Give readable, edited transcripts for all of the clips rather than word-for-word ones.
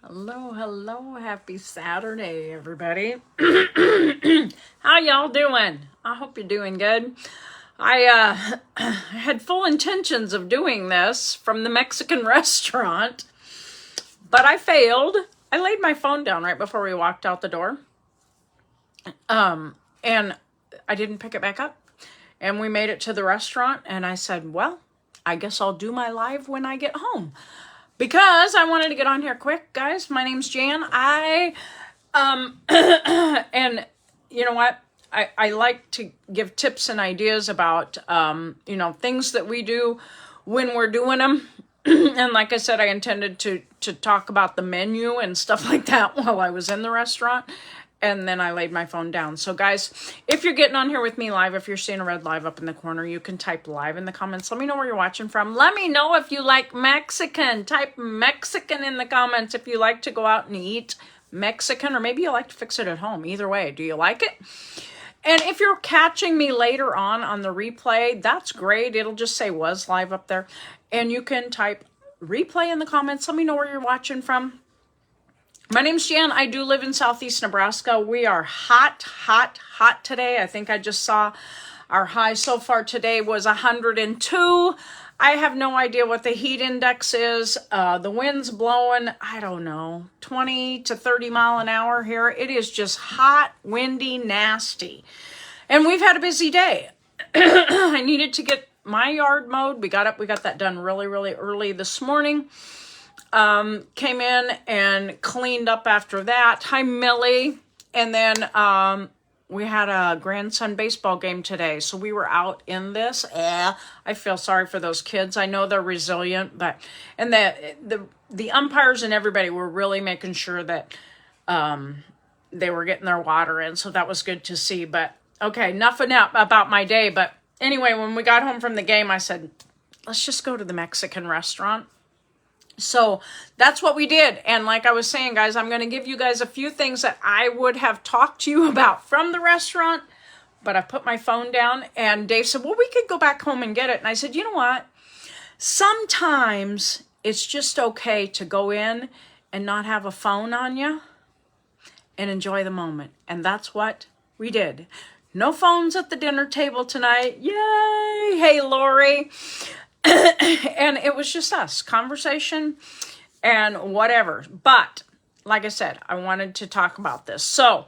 Hello, hello, happy Saturday, everybody. How y'all doing? I hope you're doing good. I had full intentions of doing this from the Mexican restaurant, but I failed. I laid my phone down right before we walked out the door, and I didn't pick it back up. And we made it to the restaurant, and I said, well, I guess I'll do my live when I get home. Because I wanted to get on here quick, guys. My name's Jan. And you know what? I like to give tips and ideas about, things that we do when we're doing them. And like I said, I intended to talk about the menu and stuff like that while I was in the restaurant. And then I laid my phone down. So guys, if you're getting on here with me live, if you're seeing a red live up in the corner, you can type live in the comments. Let me know where you're watching from. Let me know if you like Mexican. Type Mexican in the comments if you like to go out and eat Mexican, or maybe you like to fix it at home. Either way, do you like it? And if you're catching me later on the replay, that's great. It'll just say was live up there. And you can type replay in the comments. Let me know where you're watching from. My name's Jan. I do live in Southeast Nebraska. We are hot, hot, hot today. I think I just saw our high so far today was 102. I have no idea what the heat index is. The wind's blowing, I don't know, 20 to 30 mile an hour here. It is just hot, windy, nasty. And we've had a busy day. I needed to get my yard mowed. We got that done really, really early this morning. Came in and cleaned up after that. Hi, Millie. And then we had a grandson baseball game today, so we were out in this. I feel sorry for those kids. I know they're resilient, but and the umpires and everybody were really making sure that they were getting their water in, so that was good to see. But okay, enough about my day. But anyway, when we got home from the game, I said, let's just go to the Mexican restaurant. So that's what we did. And like I was saying, guys, I'm going to give you guys a few things that I would have talked to you about from the restaurant, but I put my phone down, and Dave said, well, we could go back home and get it. And I said, you know what? Sometimes it's just okay to go in and not have a phone on you and enjoy the moment. And that's what we did. No phones at the dinner table tonight. Yay. Hey, Lori. And it was just us, conversation and whatever. But like I said, I wanted to talk about this. So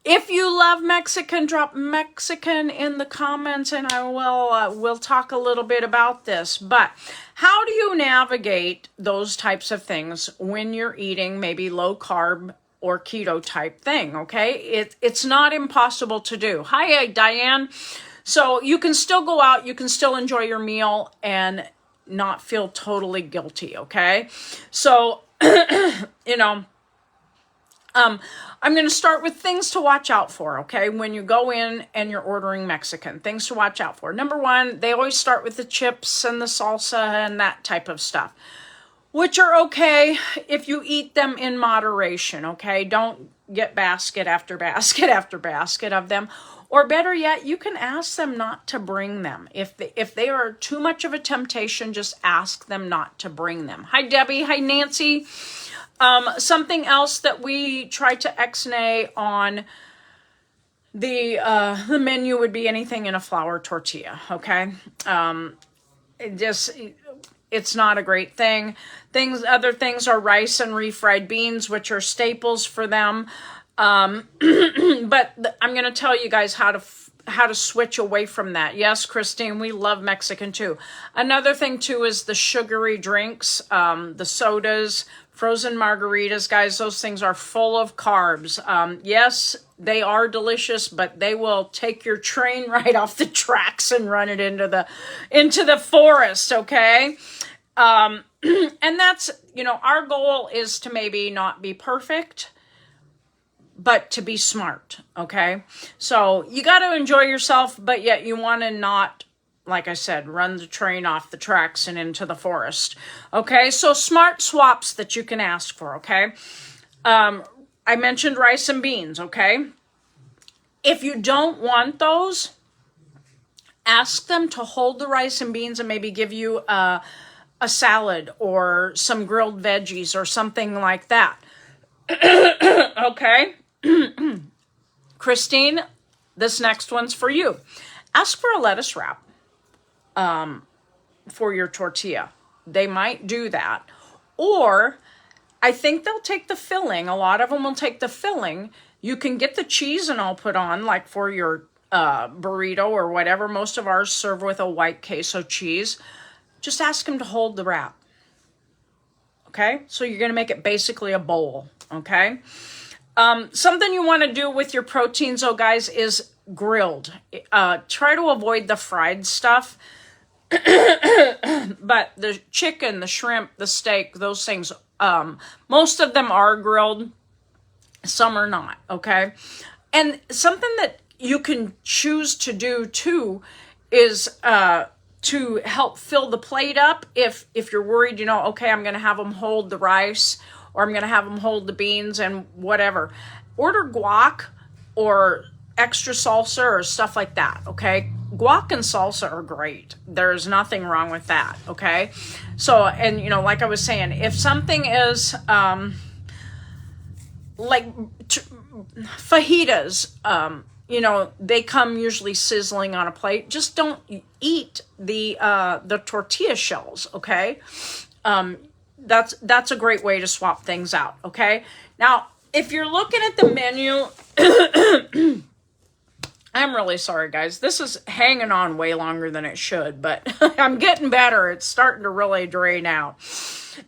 if you love Mexican, drop Mexican in the comments, and I will we'll talk a little bit about this. But how do you navigate those types of things when you're eating maybe low carb or keto type thing? Okay, it's not impossible to do. Hi, Diane. So you can still go out, you can still enjoy your meal and not feel totally guilty, okay? So, I'm going to start with things to watch out for, okay? When you go in and you're ordering Mexican, things to watch out for. Number one, they always start with the chips and the salsa and that type of stuff, which are okay if you eat them in moderation, okay? Don't get basket after basket after basket of them. Or better yet, you can ask them not to bring them. If they are too much of a temptation, just ask them not to bring them. Hi, Debbie. Hi, Nancy. Something else that we try to X-nay on the menu would be anything in a flour tortilla, okay? It's not a great thing. Other things are rice and refried beans, which are staples for them. But I'm going to tell you guys how to switch away from that. Yes, Christine, we love Mexican too. Another thing too is the sugary drinks, the sodas, frozen margaritas, guys. Those things are full of carbs. Yes, they are delicious, but they will take your train right off the tracks and run it into the forest. Okay. And that's, our goal is to maybe not be perfect, but to be smart, okay? So you got to enjoy yourself, but yet you want to not, like I said, run the train off the tracks and into the forest, okay? So smart swaps that you can ask for, okay? I mentioned rice and beans, okay? If you don't want those, ask them to hold the rice and beans and maybe give you a a salad or some grilled veggies or something like that. Okay? Christine, this next one's for you. Ask for a lettuce wrap for your tortilla. They might do that. Or I think they'll take the filling. A lot of them will take the filling. You can get the cheese and all put on, like for your burrito or whatever. Most of ours serve with a white queso cheese. Just ask them to hold the wrap. Okay? So you're going to make it basically a bowl. Okay? Something you want to do with your proteins, though, guys, is grilled. Try to avoid the fried stuff. But the chicken, the shrimp, the steak, those things, most of them are grilled. Some are not, okay? And something that you can choose to do, too, is to help fill the plate up. If you're worried, you know, okay, I'm going to have them hold the rice, or I'm going to have them hold the beans and whatever. Order guac or extra salsa or stuff like that, okay? Guac and salsa are great. There's nothing wrong with that, okay? So, and, you know, like I was saying, if something is like fajitas, you know, they come usually sizzling on a plate. Just don't eat the tortilla shells, okay? That's a great way to swap things out, okay? Now, if you're looking at the menu, I'm really sorry, guys. This is hanging on way longer than it should, but I'm getting better. It's starting to really drain out.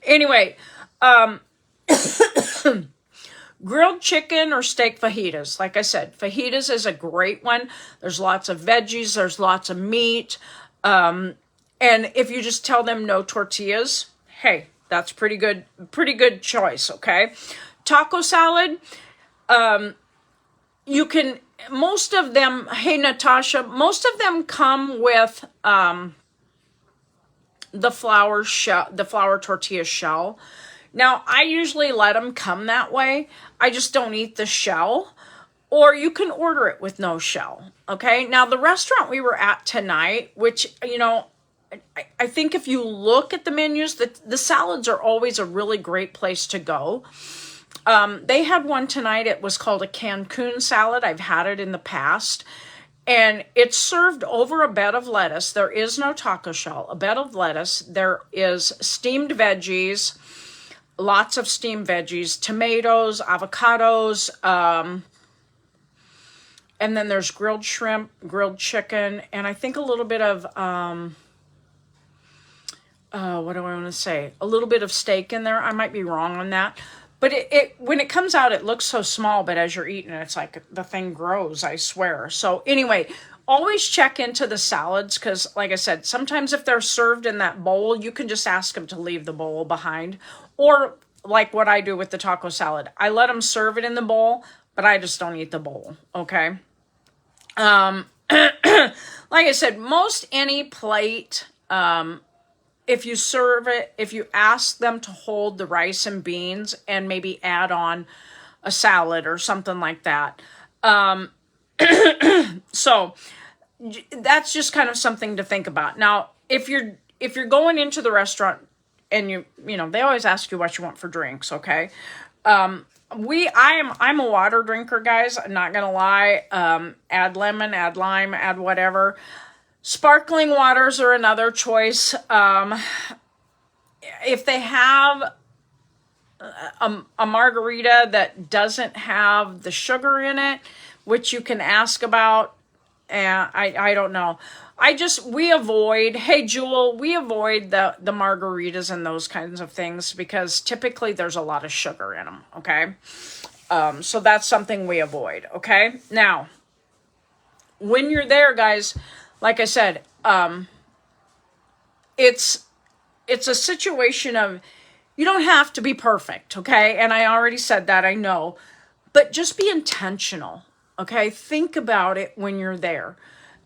Anyway, grilled chicken or steak fajitas. Like I said, fajitas is a great one. There's lots of veggies. There's lots of meat. And if you just tell them no tortillas, hey, that's pretty good choice, okay? Taco salad, you can, most of them, hey, Natasha, most of them come with the flour tortilla shell. Now, I usually let them come that way. I just don't eat the shell. Or you can order it with no shell, okay? Now, the restaurant we were at tonight, which, you know, I think if you look at the menus, the salads are always a really great place to go. They had one tonight. It was called a Cancun salad. I've had it in the past. And it's served over a bed of lettuce. There is no taco shell. A bed of lettuce. There is steamed veggies. Lots of steamed veggies. Tomatoes, avocados. And then there's grilled shrimp, grilled chicken. And I think a little bit of... what do I want to say? A little bit of steak in there. I might be wrong on that. But it when it comes out, it looks so small, but as you're eating it, it's like the thing grows, I swear. So anyway, always check into the salads because, like I said, sometimes if they're served in that bowl, you can just ask them to leave the bowl behind. Or like what I do with the taco salad. I let them serve it in the bowl, but I just don't eat the bowl, okay? Like I said, most any plate... if you serve it, if you ask them to hold the rice and beans and maybe add on a salad or something like that. So that's just kind of something to think about. Now, if you're going into the restaurant and you know, they always ask you what you want for drinks, okay? I'm a water drinker, guys. I'm not going to lie. Add lemon, add lime, add whatever. Sparkling waters are another choice. If they have a margarita that doesn't have the sugar in it, which you can ask about, I don't know. We avoid the margaritas and those kinds of things because typically there's a lot of sugar in them, okay? So that's something we avoid, okay? Now, when you're there, guys... Like I said, it's a situation of, you don't have to be perfect, okay? And I already said that, I know. But just be intentional, okay? Think about it when you're there.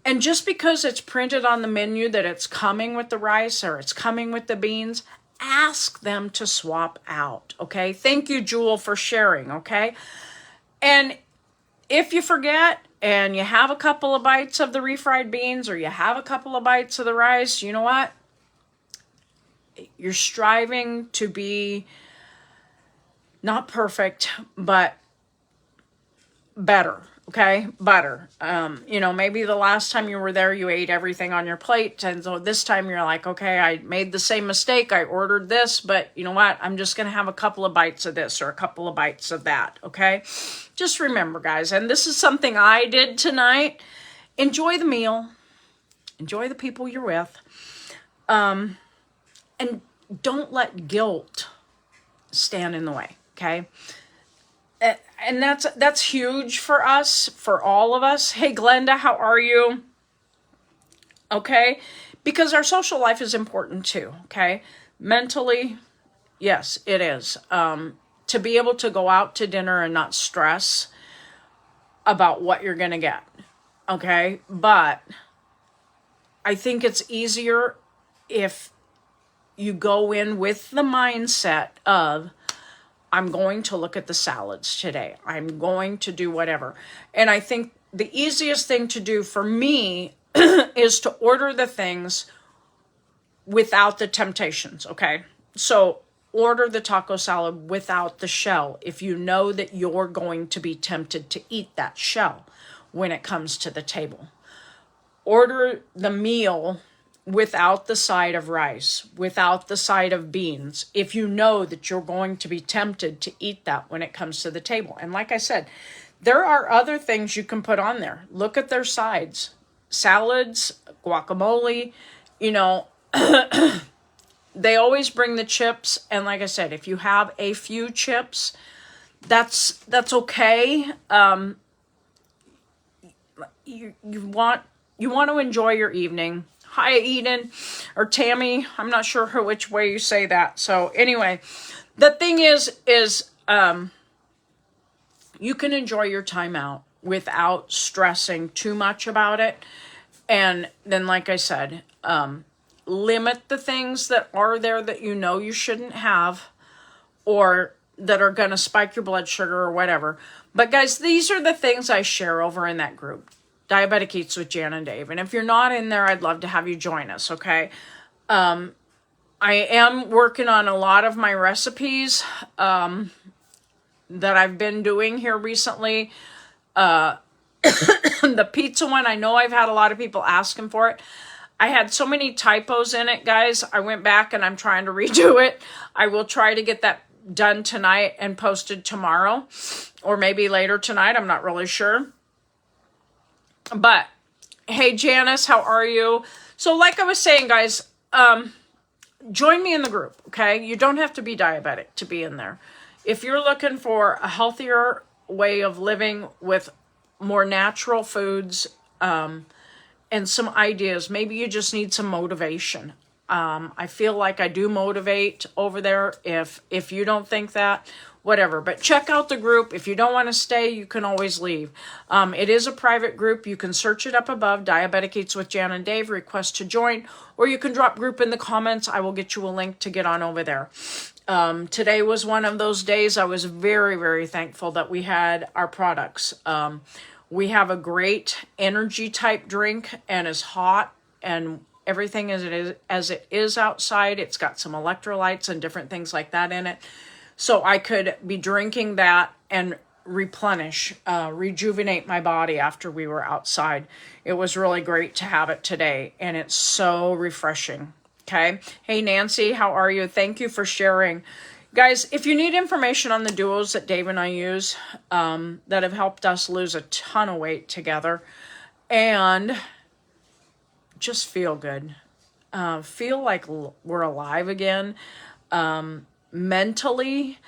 And just because it's printed on the menu that it's coming with the rice or it's coming with the beans, ask them to swap out, okay? Thank you, Jewel, for sharing, okay? And if you forget... and you have a couple of bites of the refried beans or you have a couple of bites of the rice, you know what? you're striving to be not perfect, but better. Okay, better. You know, maybe the last time you were there, you ate everything on your plate. And so this time you're like, okay, I made the same mistake. I ordered this, but you know what? I'm just going to have a couple of bites of this or a couple of bites of that. Okay. Just remember, guys, and this is something I did tonight. Enjoy the meal. Enjoy the people you're with. And don't let guilt stand in the way. Okay. And that's huge for us, for all of us. Hey, Glenda, how are you? Okay, because our social life is important too. Okay, mentally, yes, it is. To be able to go out to dinner and not stress about what you're gonna get. Okay, but I think it's easier if you go in with the mindset of, I'm going to look at the salads today. I'm going to do whatever. And I think the easiest thing to do for me is to order the things without the temptations, okay? So order the taco salad without the shell if you know that you're going to be tempted to eat that shell when it comes to the table. Order the meal without the side of rice, without the side of beans, if you know that you're going to be tempted to eat that when it comes to the table. And like I said, there are other things you can put on there. Look at their sides. Salads, guacamole, you know, they always bring the chips. And like I said, if you have a few chips, that's okay. You want to enjoy your evening. Hi, Eden, or Tammy. I'm not sure which way you say that. So anyway, the thing is you can enjoy your time out without stressing too much about it. And then, like I said, limit the things that are there that you know you shouldn't have, or that are going to spike your blood sugar or whatever. But guys, these are the things I share over in that group, Diabetic Eats with Jan and Dave. And if you're not in there, I'd love to have you join us, okay? I am working on a lot of my recipes that I've been doing here recently. The pizza one, I know I've had a lot of people asking for it. I had so many typos in it, guys. I went back and I'm trying to redo it. I will try to get that done tonight and posted tomorrow, or maybe later tonight. I'm not really sure. But hey, Janice, how are you? So like I was saying, guys, join me in the group, okay? You don't have to be diabetic to be in there. If you're looking for a healthier way of living with more natural foods, and some ideas, maybe you just need some motivation. I feel like I do motivate over there. If you don't think that, whatever. But check out the group. If you don't want to stay, you can always leave. It is a private group. You can search it up above, Diabetic Eats with Jan and Dave, request to join, or you can drop group in the comments. I will get you a link to get on over there. Today was one of those days. I was very, very thankful that we had our products. We have a great energy type drink, and is hot, and everything as it is outside. It's got some electrolytes and different things like that in it. So I could be drinking that and replenish, rejuvenate my body after we were outside. It was really great to have it today, and it's so refreshing. Okay. Hey, Nancy, how are you? Thank you for sharing. Guys, if you need information on the duos that Dave and I use, that have helped us lose a ton of weight together and just feel good, feel like we're alive again. Mentally,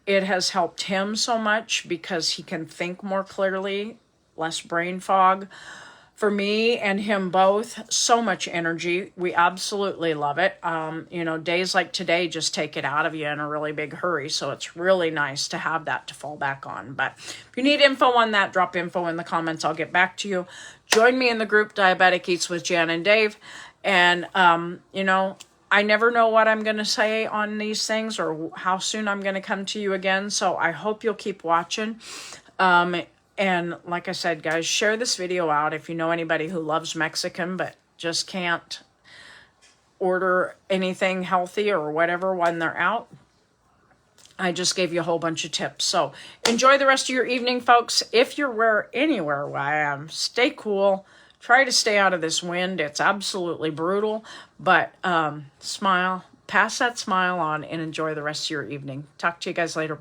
it has helped him so much because he can think more clearly, less brain fog. For me and him both, so much energy. We absolutely love it. Days like today just take it out of you in a really big hurry. So it's really nice to have that to fall back on. But if you need info on that, drop info in the comments. I'll get back to you. Join me in the group, Diabetic Eats with Jan and Dave. And, I never know what I'm going to say on these things or how soon I'm going to come to you again. So I hope you'll keep watching. And like I said, guys, share this video out if you know anybody who loves Mexican but just can't order anything healthy or whatever when they're out. I just gave you a whole bunch of tips. So enjoy the rest of your evening, folks. If you're anywhere where I am, stay cool. Try to stay out of this wind. It's absolutely brutal. But smile, pass that smile on, and enjoy the rest of your evening. Talk to you guys later.